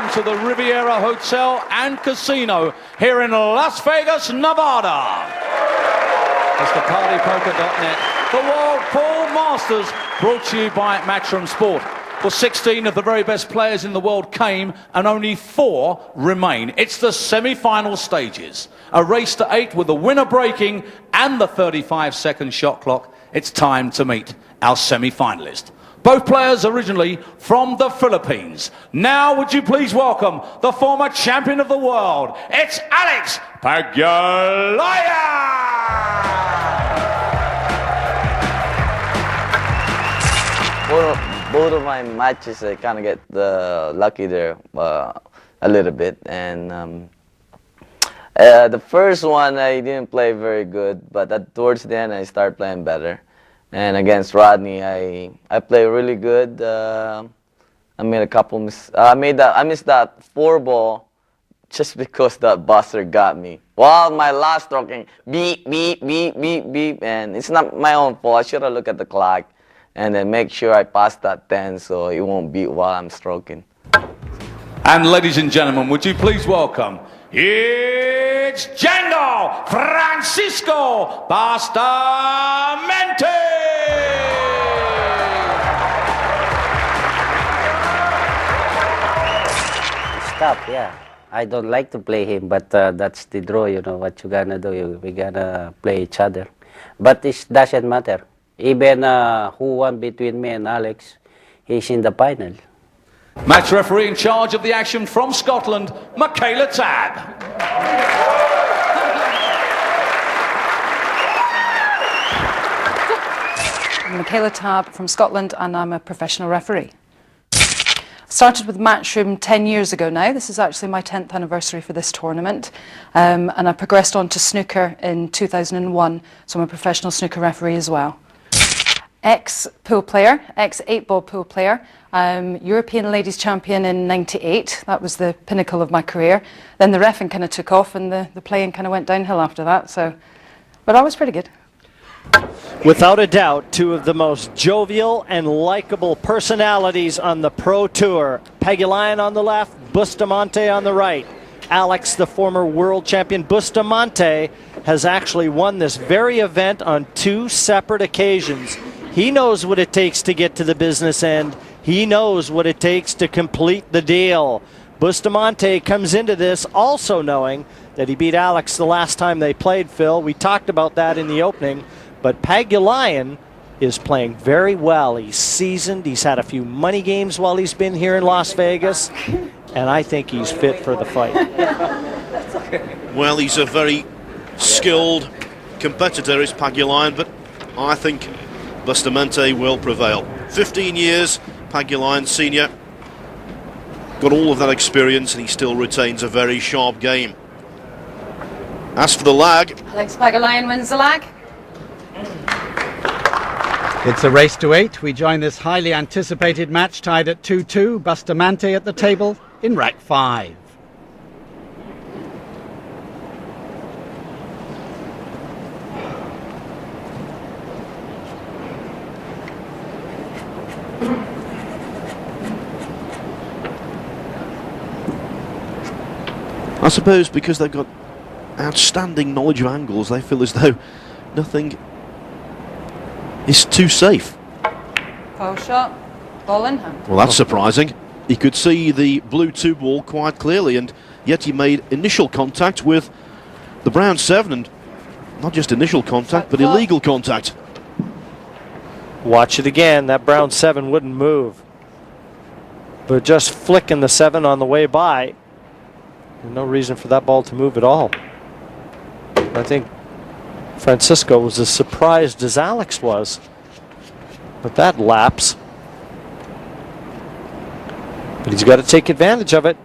welcome to the Riviera Hotel and Casino here in Las Vegas, Nevada. It's the partypoker.net, the World Pool Masters, brought to you by Matchroom Sport. Well, 16 of the very best players in the world came and only 4 remain. It's the semi-final stages. A race to 8 with the winner breaking and the 35-second shot clock. It's time to meet our semi-finalist. Both players originally from the Philippines. Now would you please welcome the former champion of the world. It's Alex Pagulayan! Both of my matches, I kind of get lucky there a little bit. And the first one, I didn't play very good, but towards the end, I started playing better. And against Rodney, I played really good. I made a couple I missed that 4-ball just because that buster got me. Well, my last stroking, beep, beep, beep, beep, beep, and it's not my own fault. I should have looked at the clock and then make sure I pass that 10 so it won't beat while I'm stroking. And ladies and gentlemen, would you please welcome, it's Django Francisco Bustamante! Stop, yeah. I don't like to play him, but that's the draw, you know, what you gonna do, we gonna play each other. But it doesn't matter. Even who won between me and Alex, he's in the final. Match referee in charge of the action from Scotland, Michaela Tabb. I'm Michaela Tabb from Scotland, and I'm a professional referee. Started with Matchroom 10 years ago now. This is actually my 10th anniversary for this tournament. And I progressed on to snooker in 2001, so I'm a professional snooker referee as well. Ex-pool player, ex-8-ball pool player, European Ladies Champion in '98. That was the pinnacle of my career. Then the reffing kind of took off and the playing kind of went downhill after that. But I was pretty good. Without a doubt, 2 of the most jovial and likable personalities on the Pro Tour. Pagulayan on the left, Bustamante on the right. Alex, the former world champion Bustamante, has actually won this very event on 2 separate occasions. He knows what it takes to get to the business end. He knows what it takes to complete the deal. Bustamante comes into this also knowing that he beat Alex the last time they played, Phil. We talked about that in the opening. But Pagulayan is playing very well. He's seasoned. He's had a few money games while he's been here in Las Vegas. And I think he's fit for the fight. Well, he's a very skilled competitor, is Pagulayan, but I think Bustamante will prevail. 15 years, Pagulayan senior. Got all of that experience, and he still retains a very sharp game. As for the lag, Alex Pagulayan wins the lag. It's a race to 8. We join this highly anticipated match tied at 2-2. Bustamante at the table in rack 5. I suppose because they've got outstanding knowledge of angles, they feel as though nothing is too safe. Foul shot, ball in hand. Well, that's surprising. He could see the blue 2 ball quite clearly, and yet he made initial contact with the brown 7, and not just initial contact, but illegal contact. Watch it again. That brown 7 wouldn't move. But just flicking the 7 on the way by. No reason for that ball to move at all. I think Francisco was as surprised as Alex was. But that lapse. But he's got to take advantage of it.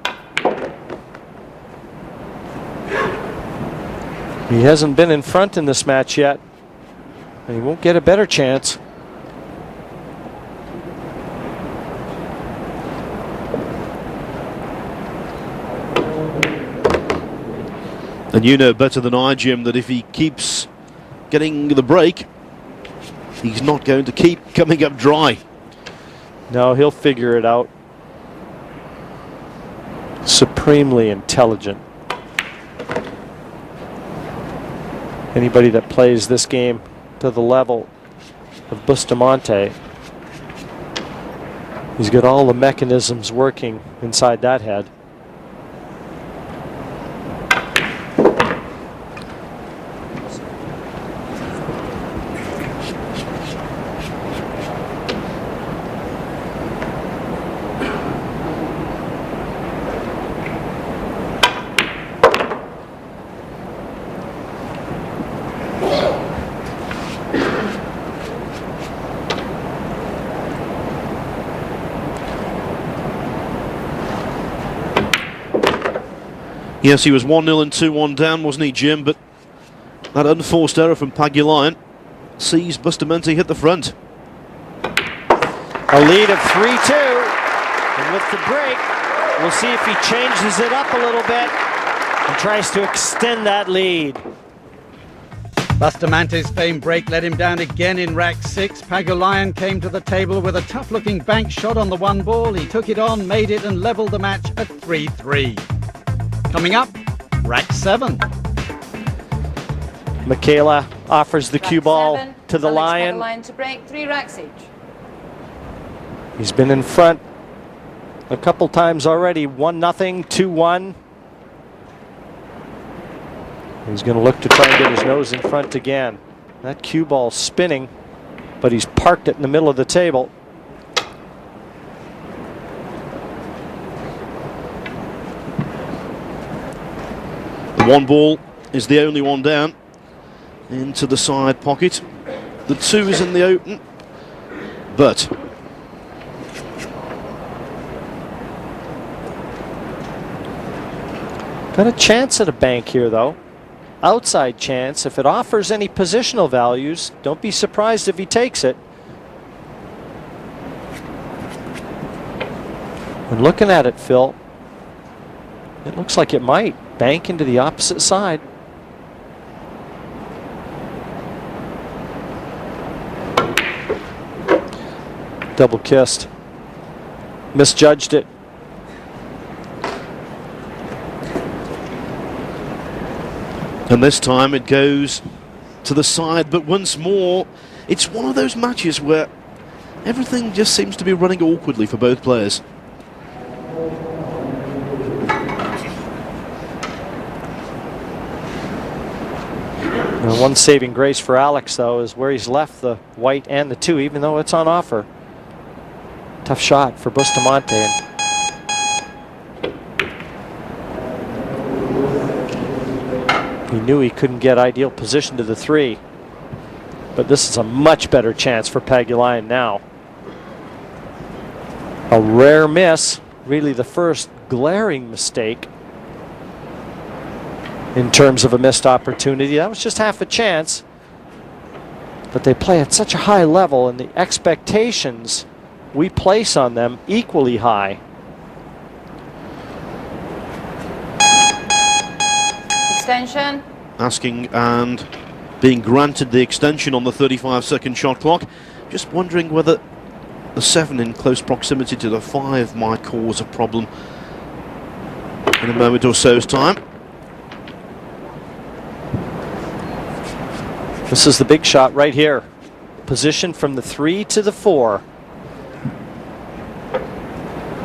He hasn't been in front in this match yet. And he won't get a better chance. And you know better than I, Jim, that if he keeps getting the break, he's not going to keep coming up dry. No, he'll figure it out. supremely intelligent. Anybody that plays this game to the level of Bustamante, he's got all the mechanisms working inside that head. Yes, he was 1-0 and 2-1 down, wasn't he, Jim? But that unforced error from Pagulayan sees Bustamante hit the front. A lead of 3-2. And with the break, we'll see if he changes it up a little bit and tries to extend that lead. Bustamante's famed break let him down again in rack 6. Pagulayan came to the table with a tough-looking bank shot on the one ball. He took it on, made it and levelled the match at 3-3. Coming up, rack 7. Michaela offers the cue ball to the Alex Lion. Pagulayan to break, 3 racks each. He's been in front a couple times already. 1-0, 2-1. He's going to look to try and get his nose in front again. That cue ball spinning, but he's parked it in the middle of the table. The one ball is the only one down into the side pocket. The 2 is in the open, but got a chance at a bank here, though. Outside chance. If it offers any positional values, don't be surprised if he takes it. When looking at it, Phil, it looks like it might bank into the opposite side. Double kissed. Misjudged it. And this time it goes to the side, but once more, it's one of those matches where everything just seems to be running awkwardly for both players. And one saving grace for Alex, though, is where he's left the white and the 2, even though it's on offer. Tough shot for Bustamante. He knew he couldn't get ideal position to the 3. But this is a much better chance for Pagulayan now. A rare miss, really the first glaring mistake in terms of a missed opportunity. That was just half a chance. But they play at such a high level, and the expectations we place on them equally high. Extension. Asking and being granted the extension on the 35-second shot clock. Just wondering whether the 7 in close proximity to the 5 might cause a problem in a moment or so's time. This is the big shot right here. Position from the 3 to the 4.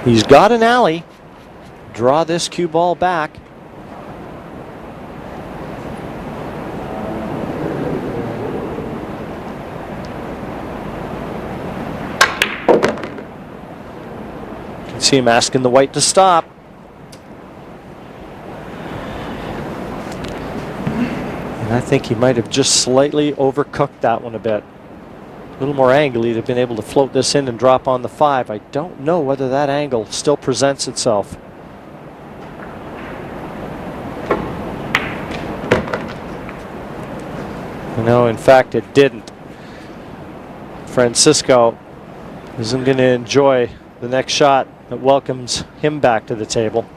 He's got an alley. Draw this cue ball back. You can see him asking the white to stop. And I think he might have just slightly overcooked that one a bit. A little more angle, he'd have been able to float this in and drop on the 5. I don't know whether that angle still presents itself. No, in fact, it didn't. Francisco isn't going to enjoy the next shot that welcomes him back to the table.